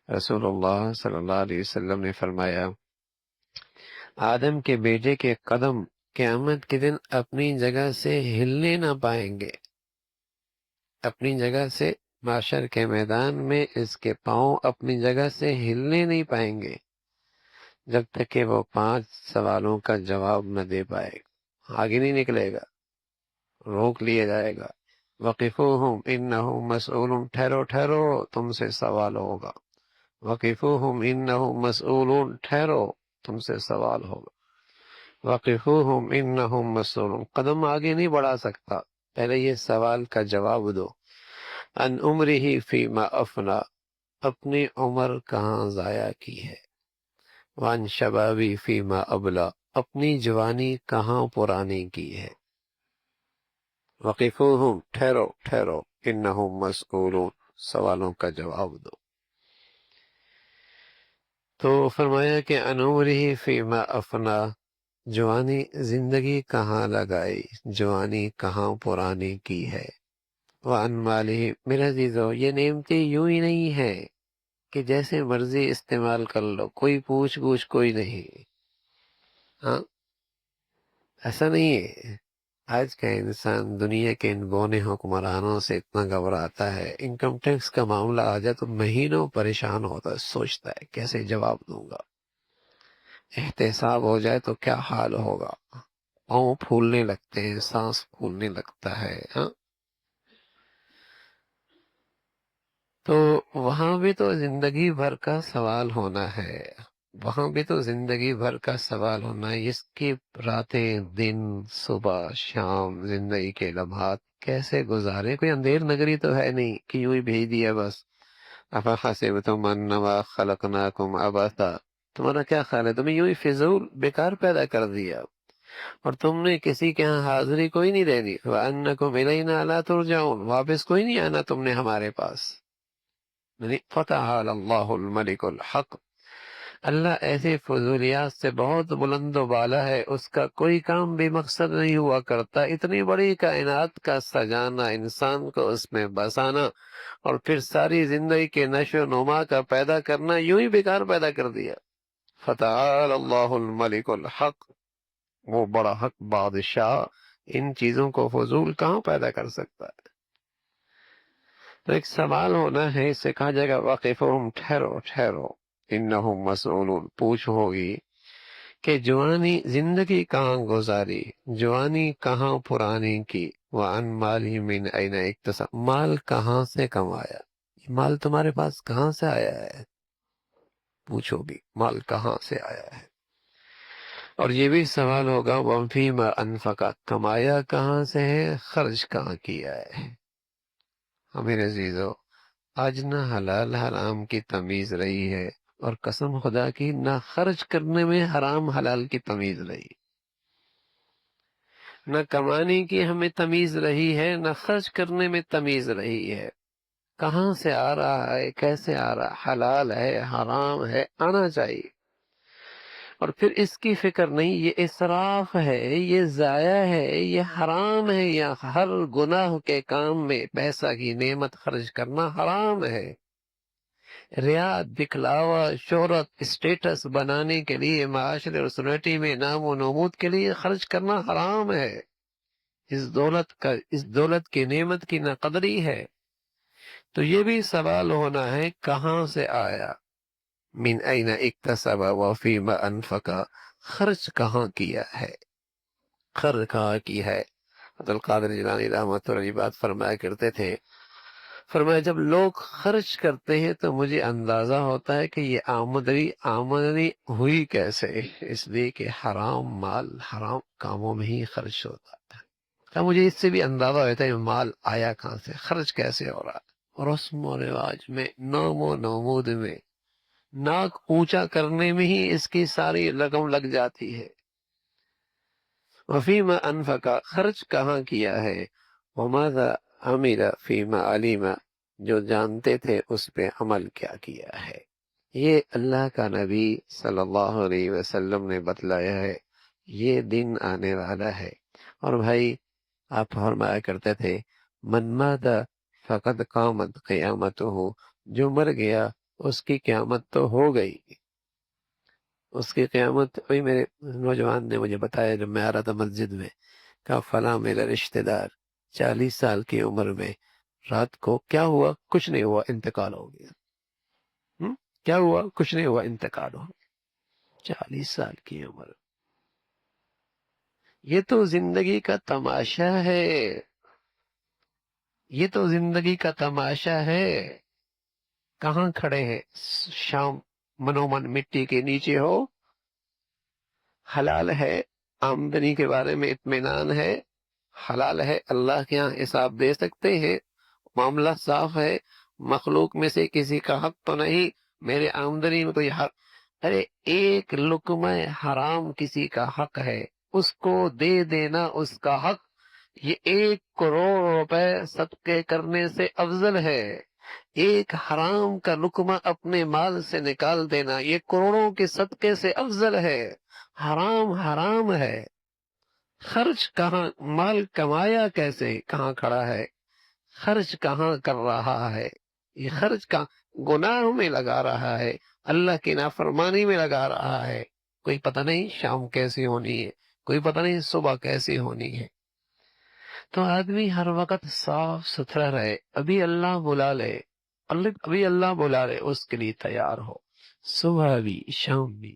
رسول اللہ صلی اللہ علیہ وسلم نے فرمایا، آدم کے بیٹے کے قدم قیامت کے دن اپنی جگہ سے ہلنے نہ پائیں گے، اپنی جگہ سے معاشر کے میدان میں اس کے پاؤں اپنی جگہ سے ہلنے نہیں پائیں گے جب تک کہ وہ 5 سوالوں کا جواب نہ دے پائے گا، آگے نہیں نکلے گا، روک لیا جائے گا۔ وقفوہم انہم مسئولون، ٹھہرو ٹھہرو تم سے سوال ہوگا، وقفوہم انہم مسئولون، ٹھہرو تم سے سوال ہوگا، وقفوہم انہم مسئولون، قدم آگے نہیں بڑھا سکتا، پہلے یہ سوال کا جواب دو۔ ان عمرہ فیما افنا، اپنی عمر کہاں ضائع کی ہے، وان شبابی فیما ابلا، اپنی جوانی کہاں پرانی کی ہے۔ وقفوہم، ٹھہرو ٹھہرو، انہم مسئولون، سوالوں کا جواب دو۔ تو فرمایا کہ ان عمرہ فیما افنا، جوانی زندگی کہاں لگائی، جوانی کہاں پرانی کی ہے۔ وَعَنْ مَالِهِ، میرے عزیزو یہ نعمتیں یوں ہی نہیں ہے کہ جیسے مرضی استعمال کر لو، کوئی پوچھ گوچھ کوئی نہیں، ہاں ایسا نہیں ہے۔ آج کا انسان دنیا کے ان بونے حکمرانوں سے اتنا گھبراتا ہے، انکم ٹیکس کا معاملہ آ جائے تو مہینوں پریشان ہوتا ہے، سوچتا ہے کیسے جواب دوں گا، احتساب ہو جائے تو کیا حال ہوگا، پاؤں پھولنے لگتے ہیں، سانس پھولنے لگتا ہے، ہاں۔ تو وہاں بھی تو زندگی بھر کا سوال ہونا ہے، وہاں بھی تو زندگی بھر کا سوال ہونا ہے، اس کی راتیں دن صبح شام زندگی کے لمحات کیسے گزارے، کوئی اندھیر نگری تو ہے نہیں کہ یوں ہی بھیج دیا بس۔ افحسبتم انما خلقناکم عبثا، تمہارا کیا خیال ہے تمہیں یوں ہی فضول بیکار پیدا کر دیا اور تم نے کسی کے ہاں حاضری کوئی نہیں دینی، وانکم الینا لا ترجعون، واپس کوئی نہیں آنا تم نے ہمارے پاس۔ یعنی فتعال اللہ الملک الحق، اللہ ایسے فضولیات سے بہت بلند و بالا ہے، اس کا کوئی کام بے مقصد نہیں ہوا کرتا، اتنی بڑی کائنات کا سجانا، انسان کو اس میں بسانا اور پھر ساری زندگی کے نشو و نما کا پیدا کرنا یوں ہی بیکار پیدا کر دیا۔ فتعال اللہ الملک الحق، وہ بڑا حق بادشاہ ان چیزوں کو فضول کہاں پیدا کر سکتا ہے۔ تو ایک سوال ہونا ہے، اس سے کہا جائے گا وقفہم، ٹھہرو ٹھہرو، انہم مسئولون، پوچھ ہوگی کہ جوانی زندگی کہاں گزاری، جوانی کہاں پرانی کی، وعن مالہ من این اکتسب، مال کہاں سے کمایا، یہ مال تمہارے پاس کہاں سے آیا ہے، پوچھو گی مال کہاں سے آیا ہے۔ اور یہ بھی سوال ہوگا وفیما انفقا، کمایا کہاں سے ہے، خرچ کہاں کیا ہے۔ میرے عزیزو، آج نہ حلال حرام کی تمیز رہی ہے، اور قسم خدا کی نہ خرچ کرنے میں حرام حلال کی تمیز رہی، نہ کمانے کی ہمیں تمیز رہی ہے، نہ خرچ کرنے میں تمیز رہی ہے۔ کہاں سے آ رہا ہے، کیسے آ رہا ہے، حلال ہے حرام ہے، آنا چاہیے، اور پھر اس کی فکر نہیں، یہ اسراف ہے، یہ ضائع ہے، یہ حرام ہے، یا ہر گناہ کے کام میں پیسہ کی نعمت خرچ کرنا حرام ہے۔ ریا، دکھلاوا، شہرت، اسٹیٹس بنانے کے لیے، معاشرے اور سوسائٹی میں نام و نمود کے لیے خرچ کرنا حرام ہے، اس دولت کی نعمت کی نہ قدری ہے۔ تو یہ بھی سوال ہونا ہے کہاں سے آیا، من این اکتسب وفیما انفقا، خرچ کہاں کیا ہے، خرچ کہاں کی ہے۔ عبدالقادر جیلانی رحمۃ اللہ علیہ بات فرمایا کرتے تھے، فرمایا جب لوگ خرچ کرتے ہیں تو مجھے اندازہ ہوتا ہے کہ یہ آمدنی ہوئی کیسے، اس لیے کہ حرام مال حرام کاموں میں ہی خرچ ہوتا ہے، مجھے اس سے بھی اندازہ ہوتا ہے مال آیا کہاں سے، خرچ کیسے ہو رہا ہے، رسم و رواج میں، نام و نمود میں، ناک اونچا کرنے میں ہی اس کی ساری رقم لگ جاتی ہے۔ وفیما انفقا، خرچ کہاں کیا ہے، وماذا عمل فیما علیم، جو جانتے تھے اس پہ عمل کیا کیا ہے۔ یہ اللہ کا نبی صلی اللہ علیہ وسلم نے بتلایا ہے، یہ دن آنے والا ہے۔ اور بھائی آپ فرمایا کرتے تھے من مات فقد قامت قیامتہ، جو مر گیا اس کی قیامت تو ہو گئی. اس کی قیامت ابھی میرے نوجوان نے مجھے بتایا جب میں آ رہا تھا مسجد میں، کہا فلاں میرا رشتہ دار 40 سال کی عمر میں رات کو کیا ہوا؟ کچھ نہیں ہوا، انتقال ہو گیا. کیا ہوا؟ کچھ نہیں ہوا، انتقال ہو گیا. 40 سال کی عمر. یہ تو زندگی کا تماشا ہے، یہ تو زندگی کا تماشا ہے. کہاں کھڑے ہیں؟ شام منومن مٹی کے نیچے ہو. حلال ہے، آمدنی کے بارے میں اطمینان ہے، حلال ہے، اللہ کے ہاں حساب دے سکتے ہیں، معاملہ صاف ہے، مخلوق میں سے کسی کا حق تو نہیں، میرے آمدنی میں کوئی حق. ارے ایک لقمہ حرام کسی کا حق ہے، اس کو دے دینا اس کا حق. یہ 1 کروڑ روپے صدقے کرنے سے افضل ہے. ایک حرام کا لقمہ اپنے مال سے نکال دینا یہ کروڑوں کے صدقے سے افضل ہے. حرام حرام ہے. خرچ کہاں؟ مال کمایا کیسے؟ کہاں کھڑا ہے؟ خرچ کہاں کر رہا ہے؟ یہ خرچ کا گناہ میں لگا رہا ہے، اللہ کی نافرمانی میں لگا رہا ہے. کوئی پتہ نہیں شام کیسی ہونی ہے، کوئی پتہ نہیں صبح کیسی ہونی ہے. تو آدمی ہر وقت صاف ستھرا رہے. ابھی اللہ بلا لے، ابھی اللہ بلا لے، اس کے لیے تیار ہو. صبح بھی شام بھی